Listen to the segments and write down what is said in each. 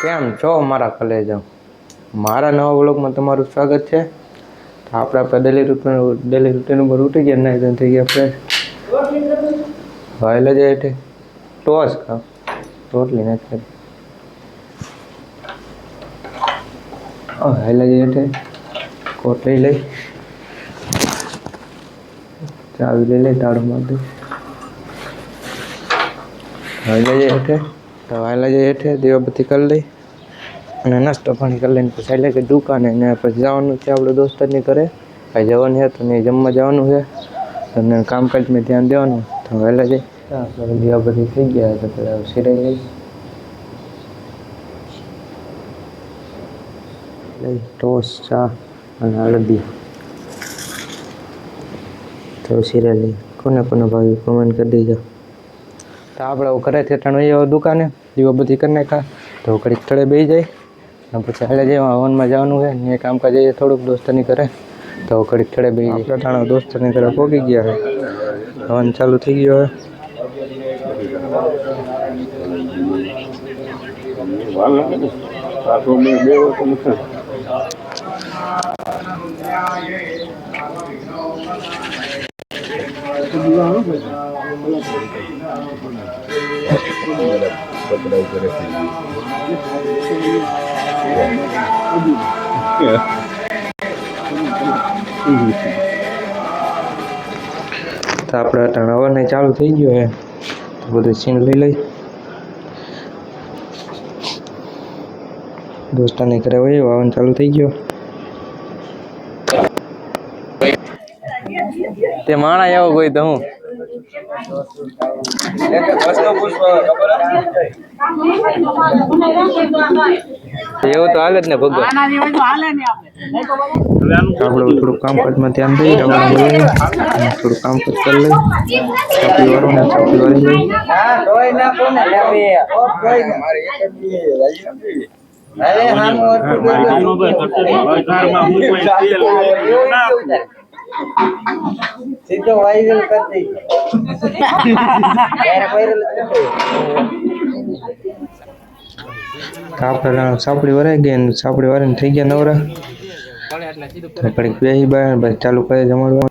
કેમ છો મારા કલેજો? મારા નવા વ્લોગમાં તમારું સ્વાગત છે. તો આપણે ડેલી રૂટીન ઉપર ઉઠી ગયા, નાઈ થઈ ગયા ફ્રેશ. ભાઈ લજે એઠે ટોસ ખાવ, રોટલી નથી કરી. ભાઈ લજે એઠે કોટ લઈ લઈ, ચાવી લઈ લઈ, તાળું મારી દઈ. ભાઈ લજે એઠે તો ભાઈ લજે એઠે દીવાબત્તી કરી લઈ અને નાસ્તો પાણી કરી લઈને પછી એટલે કે દુકાને ને પછી જવાનું છે આપણે દોસ્તરની ઘરે. ભાઈ જવાનું છે તો નહીં જમવા જવાનું છે, અને કામકાજમાં ધ્યાન દેવાનું. તો વહેલા જઈ આપણે દીવાબત્તી થઈ ગયા તો પેલા સિરાઈ લઈ ટોસ, ચા અને હળદી. તો સિરાઈ લઈ કોને કોને ભાવી કોમેન્ટ કરી દેજો. તો આપણે ઘરેથી ત્રણ દુકાને દીવાબત્તી કરી નાખ્યા તો ઘડીક સ્થળે બેસી જાય અને પછી હાલે જઈએ હવનમાં જવાનું છે ને કામકાજ જઈએ થોડુંક દોસ્તની ઘરે. તો ઘડીક સ્થળે બેસી જાય. આપણે દોસ્તની ઘરે પહોંચી ગયા છે, હવન ચાલુ થઈ ગયો છે. તો આપણે હવન ચાલુ થઈ ગયો છે, બધું સીન લઈ લઈ દોસ્તાને ઘરે હોય. હવન ચાલુ થઈ ગયો. તે માણા આવો કોઈ તો હું એવું તો હાલે જ ને ભગવાન. આપણે થોડું કામકાજમાં ધ્યાન દઈ થોડું કામકાજ કરી લઈ. ચાપી વાળું ને ચાપી વાળી લઈ. સીધો વાયરલ કરી દઈ. આપણે સાપડી વરાઈ ગઈ ને સાપડી વાળીને થઈ ગયા નવરા. ઘડીક બેસી બહાર ચાલુ કરે જમાડવા.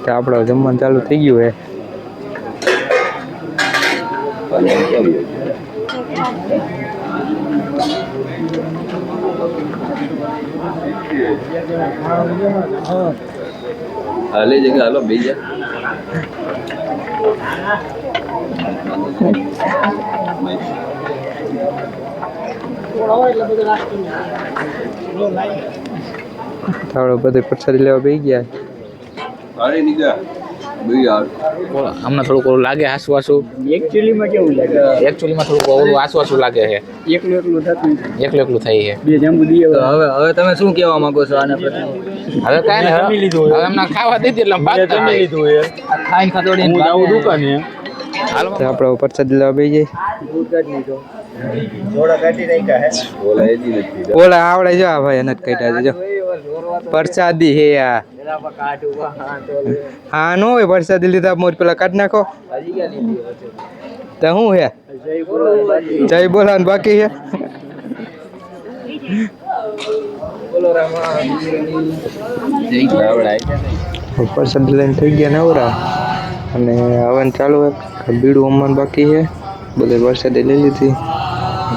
તો આપણે જમવાનું ચાલુ થઈ ગયું હે. હાલે જગ્યા હાલો બેજા થાળો બધે પ્રસાદી લેવા બેસી ગયા. અરે નીકળ્યા બે યાર હમણાં થોડુંક ઓલું લાગે આસવાસું. એકચ્યુઅલીમાં કેવું લાગે? એકચ્યુઅલીમાં થોડુંક ઓલું આસવાસું લાગે છે. એકલું થતું એકલું થઈ છે. બે જંબુ દીએ. હવે તમે શું કહેવા માંગો છો આને પ્રત્યે? હવે કાંઈ નહીં, હવે એમને ખાવા દીધી એટલે બાકી લીધું છે. ખાઈને ખાતોડી હું જાઉં દુકાને. આપણે પ્રસાદી લેવા બેસી જાય. થોડા કાઢી નાખ્યા હે. બોલા એજી નથી ઓલા આવડે જો આ ભાઈ નથી કાઢ્યા જો પ્રસાદી હે આ. હા નો હોય પ્રસાદી લીધા મોર પેલા કાઢી નાખો. તો શું હે જય બોલાન બાકી હે. પ્રસાદી લઈને થઈ ગયા નવરા અને હવન ચાલુ હે. બીડું અમન બાકી છે. બધે વરસાદે લઈ લીધી.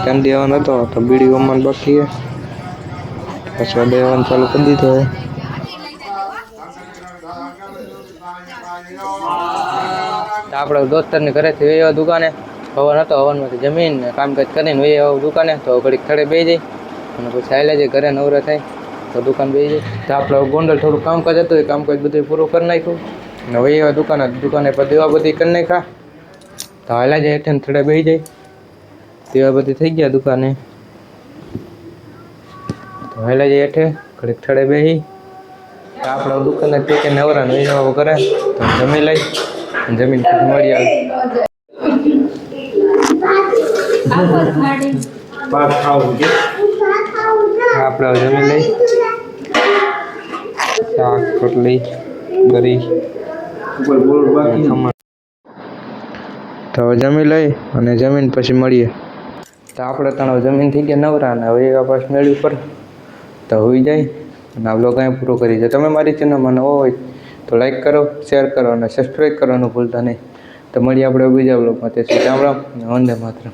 ચાંદી હવન હતો તો બીડી અમન બાકી છે. પછી બે હવન ચાલુ કરી દીધો હે. આપણે દોસ્તરની ઘરેથી વહી દુકાને. હવન હતો, હવનમાંથી જમીન કામકાજ કરીને વહી દુકાને. તો ઘડીક થડે બેસી જાય અને પછી હાલે જાય ઘરે નવરા થાય તો દુકાન બેસી જાય. તો આપણે ગોંડલ થોડું કામકાજ હતું, એ કામકાજ બધું પૂરું કરી નાખ્યું અને વહી દુકાને પર દીવાબત્તી કરી નાખ્યા. તો હાલે જાય હેઠે થડે બેસી જાય. દીવાબત્તી થઈ ગયા દુકાને. તો હાલે જાય હેઠે ઘડીક થડે બેસી. આપણે દુકાને ટેકે નવરા ને વહી કરે તો જમી લઈ. જમીન મળી આવે. આપણે જમી લઈ. શાક રોટલી ગરી તો હવે જમી લઈ અને જમીન પછી મળીએ. તો આપણે ત્રણ જમીન થઈ ગયા નવરા અને હવે આપણે મેળવી પર તો હોઈ જાય અને આ બ્લોગ અહીં પૂરો કરી જાય. તમે મારી ચેનલમાં નવો હોય તો લાઈક કરો, શેર કરો અને સબસ્ક્રાઈબ કરવાનું ભૂલતા નહીં. તો મળીએ આપણે બીજા બ્લોગમાં. તે રામ રામ, વંદે માતરમ.